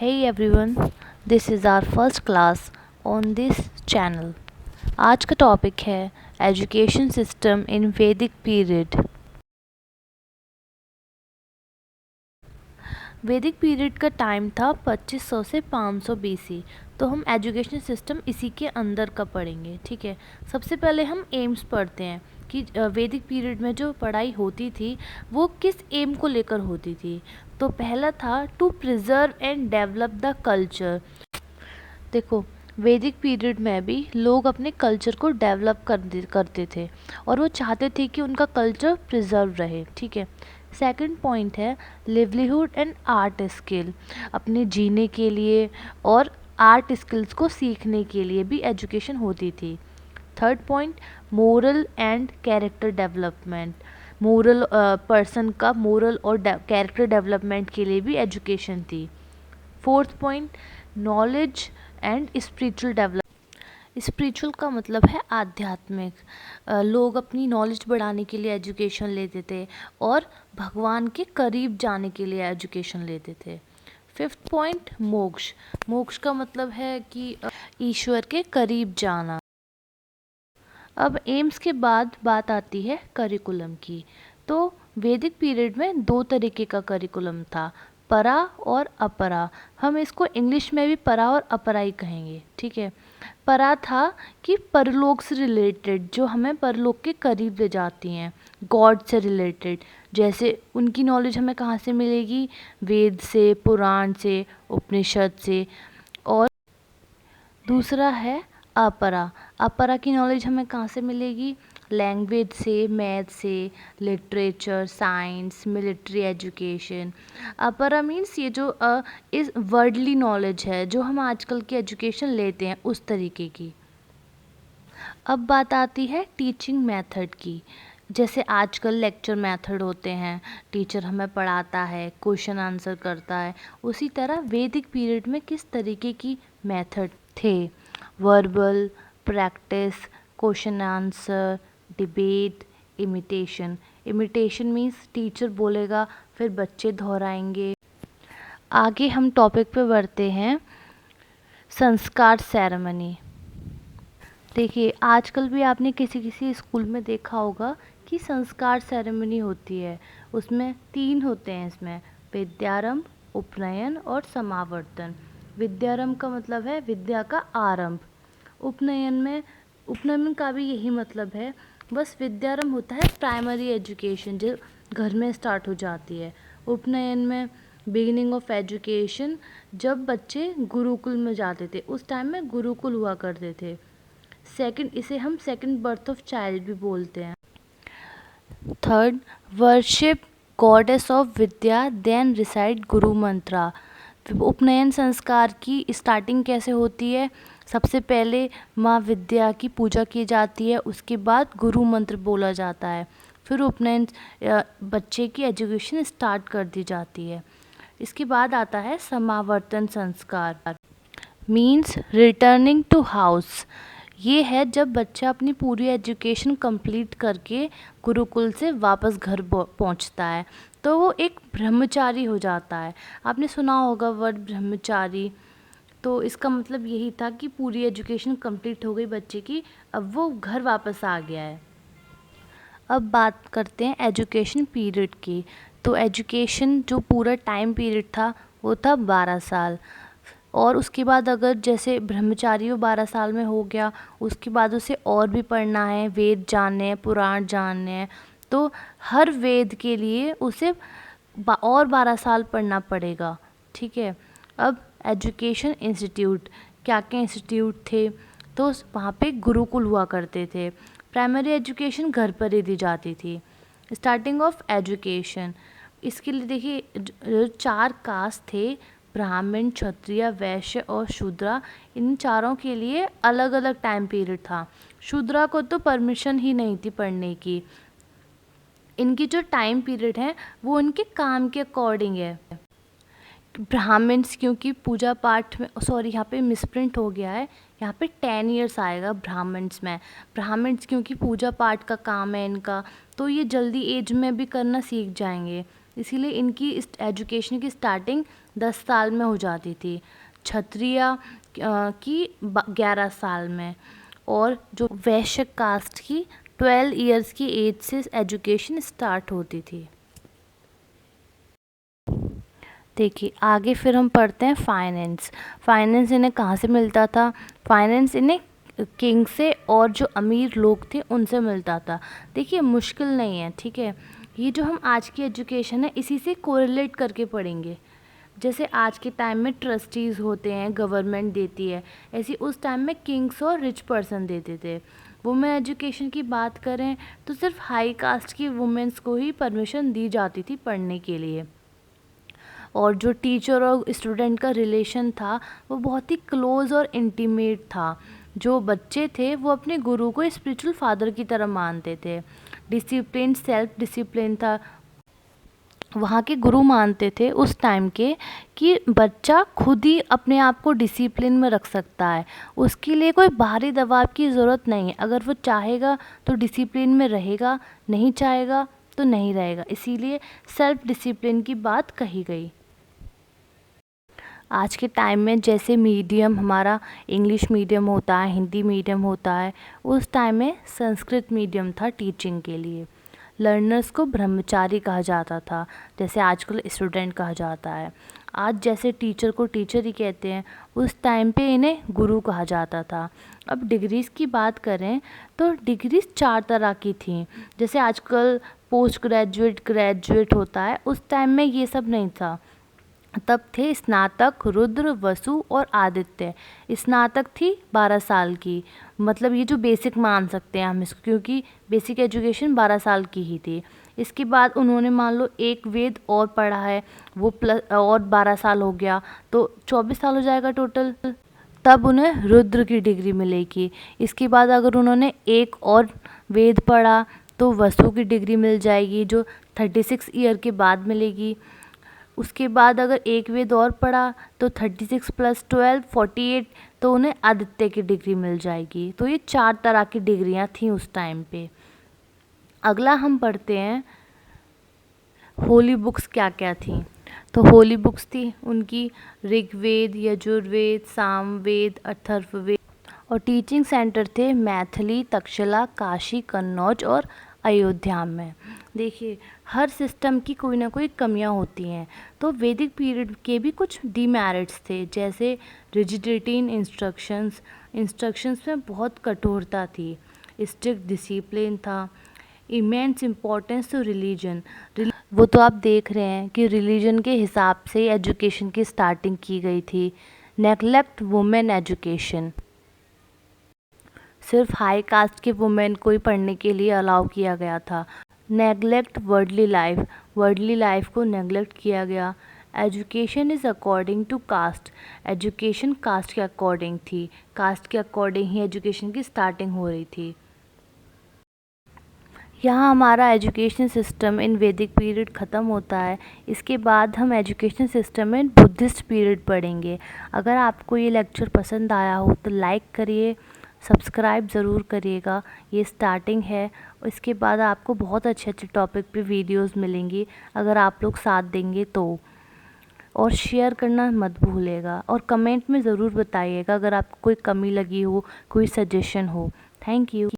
Hey everyone, this is our first class on this channel. आज का topic है education system in वैदिक period. वैदिक पीरियड का टाइम था 2500 से 500 BC। तो हम एजुकेशन सिस्टम इसी के अंदर का पढ़ेंगे। ठीक है, सबसे पहले हम एम्स पढ़ते हैं कि वैदिक पीरियड में जो पढ़ाई होती थी वो किस एम को लेकर होती थी। तो पहला था to preserve and develop the culture. देखो, वैदिक पीरियड में भी लोग अपने कल्चर को डेवलप करते थे और वो चाहते थे कि उनका कल्चर प्रिजर्व रहे। ठीक है, सेकंड पॉइंट है लिवलीहुड एंड आर्ट स्किल। अपने जीने के लिए और आर्ट स्किल्स को सीखने के लिए भी एजुकेशन होती थी। Third point moral and character development. Moral person का मोरल और कैरेक्टर डेवलपमेंट के लिए भी एजुकेशन थी। Fourth point knowledge and spiritual develop. Spiritual का मतलब है आध्यात्मिक। लोग अपनी नॉलेज बढ़ाने के लिए एजुकेशन लेते थे और भगवान के करीब जाने के लिए एजुकेशन लेते थे। फिफ्थ पॉइंट मोक्ष। मोक्ष का मतलब है कि ईश्वर के करीब जाना। अब एम्स के बाद बात आती है करिकुलम की। तो वैदिक पीरियड में दो तरीके का करिकुलम था, परा और अपरा। हम इसको इंग्लिश में भी परा और अपरा ही कहेंगे। ठीक है, परा था कि परलोक से रिलेटेड, जो हमें परलोक के करीब ले जाती हैं, गॉड से रिलेटेड। जैसे उनकी नॉलेज हमें कहाँ से मिलेगी? वेद से, पुराण से, उपनिषद से। और दूसरा है अपरा। अपरा की नॉलेज हमें कहाँ से मिलेगी? लैंग्वेज से, मैथ से, लिटरेचर, साइंस, मिलिट्री एजुकेशन। अपरा मीन्स ये जो इस वर्डली नॉलेज है जो हम आजकल की एजुकेशन लेते हैं उस तरीके की। अब बात आती है टीचिंग मेथड की। जैसे आजकल लेक्चर मेथड होते हैं, टीचर हमें पढ़ाता है, क्वेश्चन आंसर करता है, उसी तरह वैदिक पीरियड में किस तरीके की मेथड थे? Verbal, practice, question answer, debate, imitation. Imitation means teacher बोलेगा फिर बच्चे दोहराएंगे। आगे हम टॉपिक पे बढ़ते हैं, संस्कार सेरेमनी। देखिए, आजकल भी आपने किसी किसी स्कूल में देखा होगा कि संस्कार सेरेमनी होती है। उसमें 3 होते हैं इसमें, विद्यारंभ, उपनयन और समावर्तन। विद्यारंभ का मतलब है विद्या का आरंभ। उपनयन का भी यही मतलब है, बस विद्यारंभ होता है प्राइमरी एजुकेशन जो घर में स्टार्ट हो जाती है। उपनयन में बिगिनिंग ऑफ एजुकेशन, जब बच्चे गुरुकुल में जाते थे, उस टाइम में गुरुकुल हुआ करते थे। इसे हम सेकंड बर्थ ऑफ चाइल्ड भी बोलते हैं। Third, worship goddess of Vidya then reside guru mantra. उपनयन संस्कार की स्टार्टिंग कैसे होती है? सबसे पहले माँ विद्या की पूजा की जाती है, उसके बाद गुरु मंत्र बोला जाता है, फिर उपनयन बच्चे की एजुकेशन स्टार्ट कर दी जाती है। इसके बाद आता है समावर्तन संस्कार, मीन्स रिटर्निंग टू हाउस। ये है जब बच्चा अपनी पूरी एजुकेशन कंप्लीट करके गुरुकुल से वापस घर पहुंचता है, तो वो एक ब्रह्मचारी हो जाता है। आपने सुना होगा वर्ड ब्रह्मचारी। तो इसका मतलब यही था कि पूरी एजुकेशन कंप्लीट हो गई बच्चे की, अब वो घर वापस आ गया है। अब बात करते हैं एजुकेशन पीरियड की। तो एजुकेशन जो पूरा टाइम पीरियड था वो था 12 साल। और उसके बाद अगर जैसे ब्रह्मचारी वो 12 साल में हो गया, उसके बाद उसे और भी पढ़ना है, वेद जानने हैं, पुराण जानने हैं, तो हर वेद के लिए उसे और 12 साल पढ़ना पड़ेगा। ठीक है, अब एजुकेशन इंस्टीट्यूट, क्या क्या इंस्टीट्यूट थे? तो वहाँ पे गुरुकुल हुआ करते थे। प्राइमरी एजुकेशन घर पर ही दी जाती थी। स्टार्टिंग ऑफ एजुकेशन, इसके लिए देखिए 4 कास्ट थे, ब्राह्मण, क्षत्रिय, वैश्य और शूद्रा। इन चारों के लिए अलग अलग टाइम पीरियड था। शूद्रा को तो परमिशन ही नहीं थी पढ़ने की। इनकी जो टाइम पीरियड है वो इनके काम के अकॉर्डिंग है। ब्राह्मण्स क्योंकि पूजा पाठ में, सॉरी यहाँ पे मिसप्रिंट हो गया है, यहाँ पे 10 ईयर्स आएगा ब्राह्मण्स में। ब्राह्मण्स क्योंकि पूजा पाठ का काम है इनका, तो ये जल्दी एज में भी करना सीख जाएंगे, इसीलिए इनकी एजुकेशन की स्टार्टिंग 10 साल में हो जाती थी, क्षत्रिय की 11 साल में, और जो वैश्य कास्ट की 12 इयर्स की एज से एजुकेशन स्टार्ट होती थी। देखिए आगे फिर हम पढ़ते हैं फाइनेंस। फाइनेंस इन्हें कहाँ से मिलता था? फाइनेंस इन्हें किंग से और जो अमीर लोग थे उनसे मिलता था। देखिए मुश्किल नहीं है, ठीक है, ये जो हम आज की एजुकेशन है इसी से कोरिलेट करके पढ़ेंगे। जैसे आज के टाइम में ट्रस्टीज़ होते हैं, गवर्नमेंट देती है, ऐसे उस टाइम में किंग्स और रिच पर्सन देते थे। वुमेन एजुकेशन की बात करें तो सिर्फ हाई कास्ट की वुमेन्स को ही परमिशन दी जाती थी पढ़ने के लिए, और जो टीचर और स्टूडेंट का रिलेशन था वो बहुत ही क्लोज़ और इंटीमेट था। जो बच्चे थे वो अपने गुरु को स्पिरिचुअल फादर की तरह मानते थे। डिसिप्लिन, सेल्फ डिसिप्लिन था, वहाँ के गुरु मानते थे उस टाइम के कि बच्चा खुद ही अपने आप को डिसिप्लिन में रख सकता है, उसके लिए कोई बाहरी दबाव की ज़रूरत नहीं है। अगर वो चाहेगा तो डिसिप्लिन में रहेगा, नहीं चाहेगा तो नहीं रहेगा, इसीलिए सेल्फ डिसिप्लिन की बात कही गई। आज के टाइम में जैसे मीडियम हमारा इंग्लिश मीडियम होता है, हिंदी मीडियम होता है, उस टाइम में संस्कृत मीडियम था टीचिंग के लिए। लर्नर्स को ब्रह्मचारी कहा जाता था, जैसे आजकल स्टूडेंट कहा जाता है। आज जैसे टीचर को टीचर ही कहते हैं, उस टाइम पे इन्हें गुरु कहा जाता था। अब डिग्रीज़ की बात करें तो डिग्रीज़ 4 तरह की थी। जैसे आजकल पोस्ट ग्रेजुएट, ग्रेजुएट होता है, उस टाइम में ये सब नहीं था। तब थे स्नातक, रुद्र, वसु और आदित्य। स्नातक थी 12 साल की, मतलब ये जो बेसिक मान सकते हैं हम इसको, क्योंकि बेसिक एजुकेशन 12 साल की ही थी। इसके बाद उन्होंने मान लो एक वेद और पढ़ा है, वो प्लस और 12 साल हो गया, तो 24 साल हो जाएगा टोटल, तब उन्हें रुद्र की डिग्री मिलेगी। इसके बाद अगर उन्होंने एक और वेद पढ़ा तो वसु की डिग्री मिल जाएगी, जो 36 ईयर के बाद मिलेगी। उसके बाद अगर एक वेद और पढ़ा तो 36 + 12 48, तो उन्हें आदित्य की डिग्री मिल जाएगी। तो ये 4 तरह की डिग्रियां थी उस टाइम पे। अगला हम पढ़ते हैं होली बुक्स क्या क्या थी। तो होली बुक्स थी उनकी ऋग्वेद, यजुर्वेद, सामवेद, अथर्ववेद, और टीचिंग सेंटर थे मैथिली, तक्षशिला, काशी, कन्नौज और अयोध्या में। देखिए हर सिस्टम की कोई ना कोई कमियां होती हैं, तो वैदिक पीरियड के भी कुछ डीमेरिट्स थे, जैसे रिजिडिटी इन इंस्ट्रक्शंस में बहुत कठोरता थी, स्ट्रिक्ट डिसिप्लिन था, इमेंस इम्पोर्टेंस टू रिलीजन। वो तो आप देख रहे हैं कि रिलीजन के हिसाब से एजुकेशन की स्टार्टिंग की गई थी। नेग्लेक्ट वुमेन एजुकेशन, सिर्फ हाई कास्ट के वुमेन को ही पढ़ने के लिए अलाउ किया गया था। नेग्लेक्ट वर्डली लाइफ को नेग्लेक्ट किया गया। Education is according to caste, education caste के अकॉर्डिंग थी, कास्ट के अकॉर्डिंग ही एजुकेशन की स्टार्टिंग हो रही थी। यहाँ हमारा एजुकेशन सिस्टम इन वैदिक पीरियड ख़त्म होता है। इसके बाद हम एजुकेशन सिस्टम में बुद्धिस्ट पीरियड पढ़ेंगे। अगर आपको ये लेक्चर पसंद आया हो तो लाइक करिए, सब्सक्राइब ज़रूर करिएगा, ये स्टार्टिंग है। इसके बाद आपको बहुत अच्छे अच्छे टॉपिक पे वीडियोस मिलेंगी अगर आप लोग साथ देंगे तो। और शेयर करना मत भूलिएगा, और कमेंट में ज़रूर बताइएगा अगर आपको कोई कमी लगी हो, कोई सजेशन हो। Thank you.